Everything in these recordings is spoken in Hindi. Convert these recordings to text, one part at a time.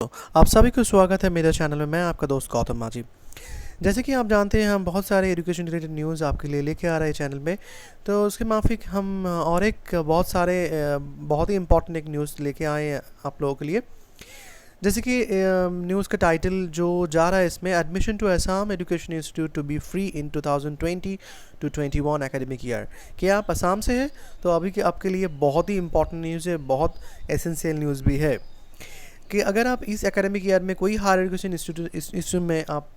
आप सभी को स्वागत है मेरे चैनल में। मैं आपका दोस्त गौतम माझी। जैसे कि आप जानते हैं हम बहुत सारे एजुकेशन रिलेटेड न्यूज़ आपके लिए लेके आ रहे हैं चैनल में। तो उसके माफिक हम और एक बहुत सारे बहुत ही इम्पोर्टेंट एक न्यूज़ लेके आए हैं आप लोगों के लिए। जैसे कि न्यूज़ का टाइटल जो जा रहा है इसमें, admission to Assam education institute to be free in 2020 to 21 academic year. कि आप असम से हैं तो अभी के आपके लिए बहुत ही इंपॉर्टेंट न्यूज़ है, बहुत एसेंशियल न्यूज़ भी है कि अगर आप इस एकेडमिक ईयर में कोई हायर एजुकेशन इंस्टीट्यूट में आप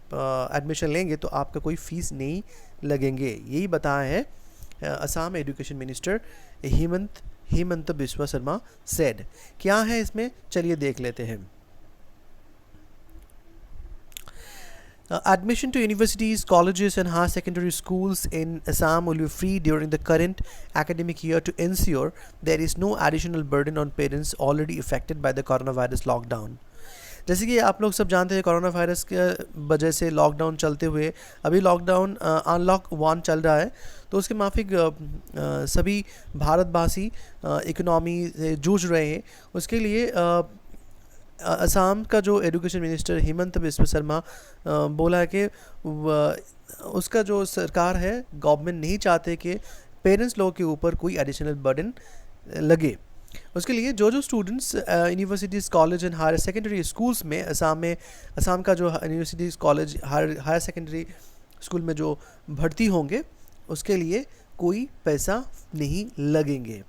एडमिशन लेंगे तो आपका कोई फ़ीस नहीं लगेंगे। यही बताया है Assam education minister Hemant Biswa Sharma said. क्या है इसमें, चलिए देख लेते हैं। Admission to universities, colleges and higher secondary schools in Assam will be free during the current academic year to ensure there is no additional burden on parents already affected by the coronavirus lockdown. जैसे कि आप लोग सब जानते हैं कोरोना वायरस के वजह से लॉकडाउन चलते हुए अभी लॉकडाउन अनलॉक 1 चल रहा है। तो उसके माफिक सभी भारतवासी इकोनॉमी से जूझ रहे हैं। उसके लिए असम का जो एजुकेशन मिनिस्टर हेमंत बिस्वा शर्मा बोला है कि उसका जो सरकार है, गवर्नमेंट नहीं चाहते कि पेरेंट्स लोगों के ऊपर कोई एडिशनल बर्डन लगे। उसके लिए जो students universities, college and higher secondary schools में असम का जो universities, college, higher secondary school में जो भर्ती होंगे उसके लिए कोई पैसा नहीं लगेंगे।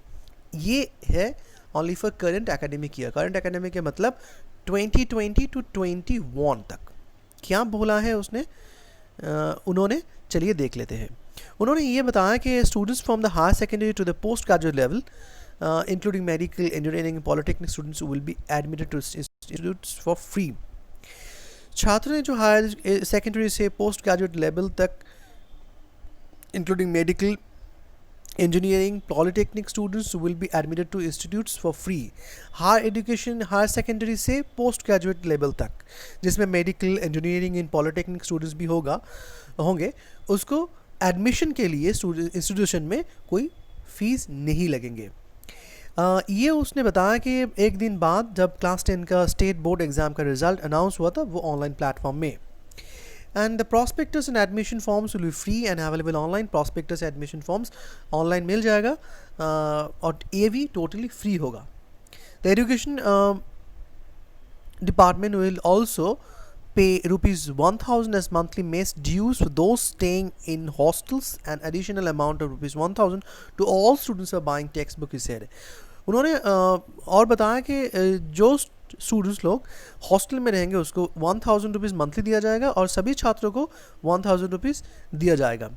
ये है only for current academic year. Current academic year मतलब 2020 टू 21 तक। क्या बोला है उसने उन्होंने, चलिए देख लेते हैं। उन्होंने ये बताया कि students from the higher secondary to the post graduate level including medical, engineering, polytechnic students will be admitted to institutes for free. छात्रों ने जो हायर सेकेंडरी से पोस्ट ग्रेजुएट लेवल तक including medical, engineering, polytechnic students will be admitted to institutes for free. Higher education, higher secondary से पोस्ट ग्रेजुएट लेवल तक जिसमें medical, engineering and polytechnic students भी होंगे, उसको एडमिशन के लिए इंस्टीट्यूशन में कोई फीस नहीं लगेंगे। ये उसने बताया कि एक दिन बाद जब क्लास 10 का स्टेट बोर्ड एग्ज़ाम का रिज़ल्ट अनाउंस हुआ था वो ऑनलाइन प्लेटफॉर्म में। And the prospectus and admission forms will be free and available online. Prospectus admission forms online मिल जाएगा और ये भी totally free होगा। The education department will also pay rupees 1000 as monthly mess dues for those staying in hostels and additional amount of rupees 1000 to all students who are buying textbook, he said. उन्होंने और बताया कि जो स्टूडेंट्स लोग हॉस्टल में रहेंगे उसको 1000 रुपीज़ मंथली दिया जाएगा और सभी छात्रों को 1000 रुपीज़ दिया जाएगा।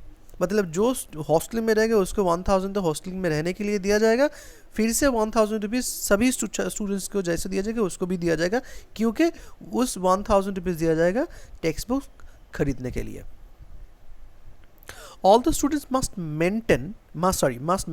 मतलब जो हॉस्टल में रहेंगे उसको 1000 तो हॉस्टल में रहने के लिए दिया जाएगा, फिर से 1000 रुपीज़ सभी स्टूडेंट्स को जैसे दिया जाएगा उसको भी दिया जाएगा, क्योंकि उस 1000 रुपीज़ दिया जाएगा टेक्स्ट बुक खरीदने के लिए। All the students must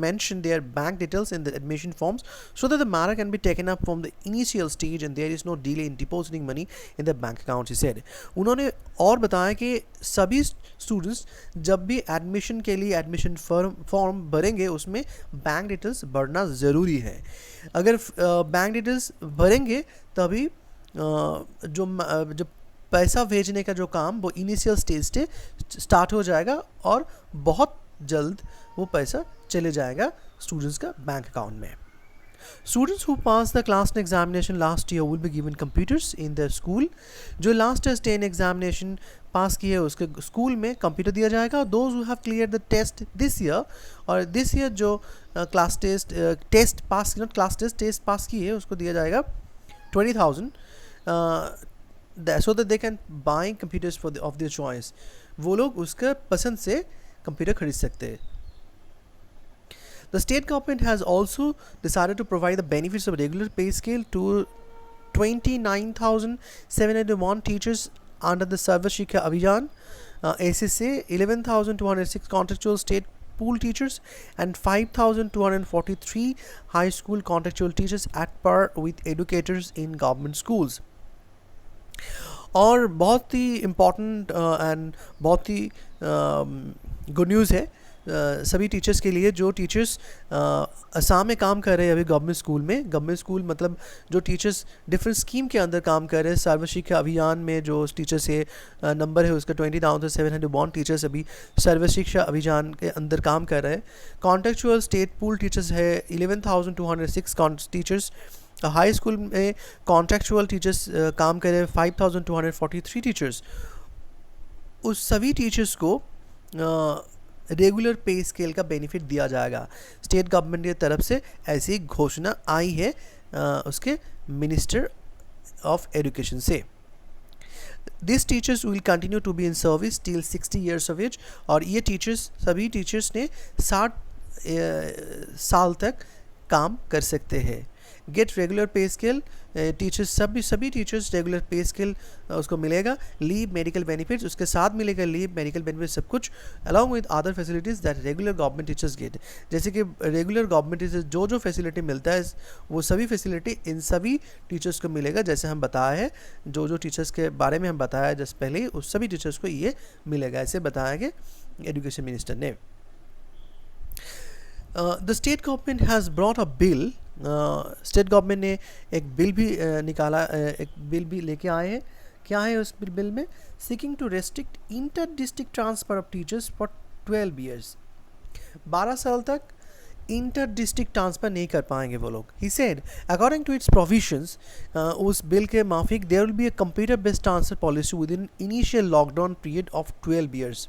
mention their bank details in the admission forms so that the matter can be taken up from the initial stage and there is no delay in depositing money in the bank account, he said. उन्होंने और बताया कि सभी स्टूडेंट्स जब भी एडमिशन के लिए एडमिशन फॉर्म भरेंगे उसमें बैंक डिटेल्स भरना ज़रूरी है। अगर बैंक डिटेल्स भरेंगे तभी जो पैसा भेजने का जो काम वो इनिशियल स्टेज से स्टार्ट हो जाएगा और बहुत जल्द वो पैसा चले जाएगा स्टूडेंट्स का बैंक अकाउंट में। Students who passed the class 10 examination last year will be given computers in their school. जो लास्ट 10 एग्जामिनेशन पास किए उसके स्कूल में कंप्यूटर दिया जाएगा। Those who have cleared the test this year, और दिस ईयर जो क्लास टेस्ट पास की है उसको दिया जाएगा 20,000 so that they can buy computers of their choice. वो लोग उसका पसंद से कंप्यूटर खरीद सकते हैं। The state government has also decided to provide the benefits of regular pay scale to 29,701 teachers under the Sarva Shiksha Abhiyan, SSA, 11,206 contractual state pool teachers and 5,243 high school contractual teachers at par with educators in government schools. और बहुत ही इम्पॉर्टेंट एंड बहुत ही गुड न्यूज़ है सभी टीचर्स के लिए जो टीचर्स असम में काम कर रहे हैं अभी गवर्नमेंट स्कूल में, गवर्नमेंट स्कूल मतलब जो टीचर्स डिफरेंट स्कीम के अंदर काम कर रहे हैं। सर्व शिक्षा अभियान में जो टीचर्स है नंबर है उसका 20,701 टीचर्स अभी सर्व शिक्षा अभियान के अंदर काम कर रहे हैं। कॉन्टेक्चुअल स्टेट पूल टीचर्स है 11,206 टीचर्स। हाई स्कूल में कॉन्ट्रेक्चुअल टीचर्स काम कर रहे हैं 5,243 टीचर्स। उस सभी टीचर्स को रेगुलर पे स्केल का बेनिफिट दिया जाएगा। स्टेट गवर्नमेंट की तरफ से ऐसी घोषणा आई है उसके मिनिस्टर ऑफ एजुकेशन से। This teachers will continue to be in service till 60 years of age. और ये टीचर्स सभी टीचर्स ने 60 साल तक काम कर सकते हैं। Get regular pay scale, teachers सभी टीचर्स रेगुलर पे स्केल उसको मिलेगा। लीव मेडिकल बेनिफिट्स उसके साथ मिलेगा, लीव मेडिकल बेनिफिट्स सब कुछ along with other facilities that regular government teachers get. जैसे कि रेगुलर गवर्नमेंट टीचर्स जो फैसिलिटी मिलता है वो सभी फैसिलिटी इन सभी टीचर्स को मिलेगा। जैसे हम बताया है जो टीचर्स के बारे में हम बताया जस्ट पहले ही उस सभी टीचर्स को ये मिलेगा, ऐसे बताया गया एजुकेशन मिनिस्टर ने। The state government has brought a bill. State government ने एक बिल भी निकाला, एक बिल भी लेके आए हैं। क्या है उस बिल में? Seeking to restrict inter district transfer of teachers for 12 years. 12 साल तक इंटर डिस्ट्रिक्ट ट्रांसफ़र नहीं कर पाएंगे वो लोग। He said according to its provisions, उस बिल के माफिक there will be a computer based transfer policy within initial lockdown period of 12 years.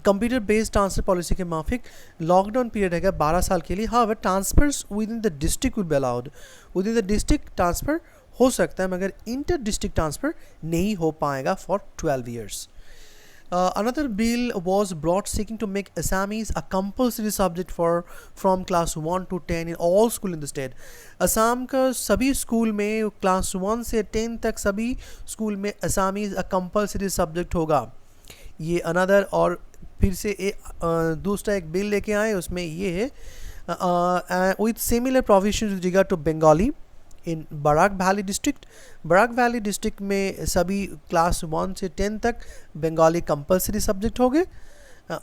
Computer based transfer policy के माफिक लॉकडाउन पीरियड है 12 साल के लिए। हाँ, transfers within the district will be allowed. Within the district transfer हो सकता है मगर इंटर डिस्ट्रिक्ट ट्रांसफ़र नहीं हो पाएगा for 12 years. Another bill was brought seeking to make Assamese a compulsory subject from class 1 to 10 in all school in the state. Assam का सभी स्कूल में क्लास 1 से 10 तक सभी स्कूल में Assamese a compulsory subject होगा। ये अनदर और फिर से दूसरा एक बिल लेके आए उसमें ये है with similar provision with regard to Bengali in Barak valley district. Barak valley district में सभी क्लास 1 से 10 तक बंगाली कंपलसरी सब्जेक्ट हो गए।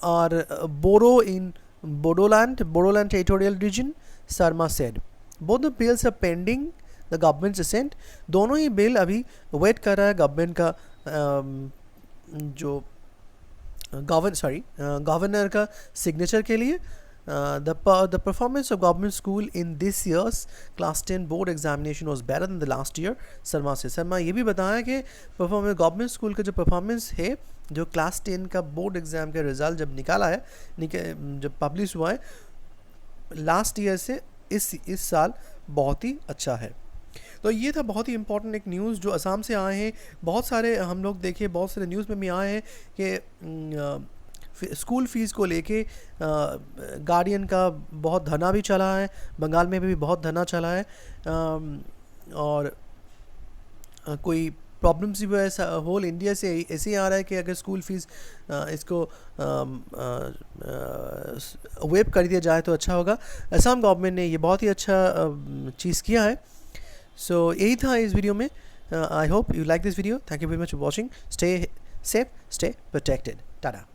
और Boro in Bodoland territorial region, Sharma said both the bills are pending the government assent. दोनों ही बिल अभी वेट कर रहा है गवर्नमेंट का जो गवर्नर का सिग्नेचर के लिए। The performance of government school in this year's class 10 board examination was better than the last year. Sharma ये भी बताया कि परफॉर्मेंस गवर्नमेंट स्कूल का जो परफॉर्मेंस है जो क्लास 10 का बोर्ड एग्ज़ाम का रिज़ल्ट जब निकाला है जब पब्लिश हुआ है लास्ट ईयर से इस साल बहुत ही अच्छा है। तो ये था बहुत ही इंपॉर्टेंट एक न्यूज़ जो असम से आए हैं। बहुत सारे हम लोग देखे बहुत सारे न्यूज़ में भी आए हैं कि स्कूल फ़ीस को लेके गार्डियन का बहुत धरना भी चला है, बंगाल में भी बहुत धरना चला है। और कोई प्रॉब्लम्स भी है होल इंडिया से ऐसे ही आ रहा है कि अगर स्कूल फ़ीस इसको वेव कर दिया जाए तो अच्छा होगा। असम गवर्नमेंट ने ये बहुत ही अच्छा चीज़ किया है। सो यही था इस वीडियो में। I hope you like this video. Thank you very much for watching. Stay safe, stay protected. Tata.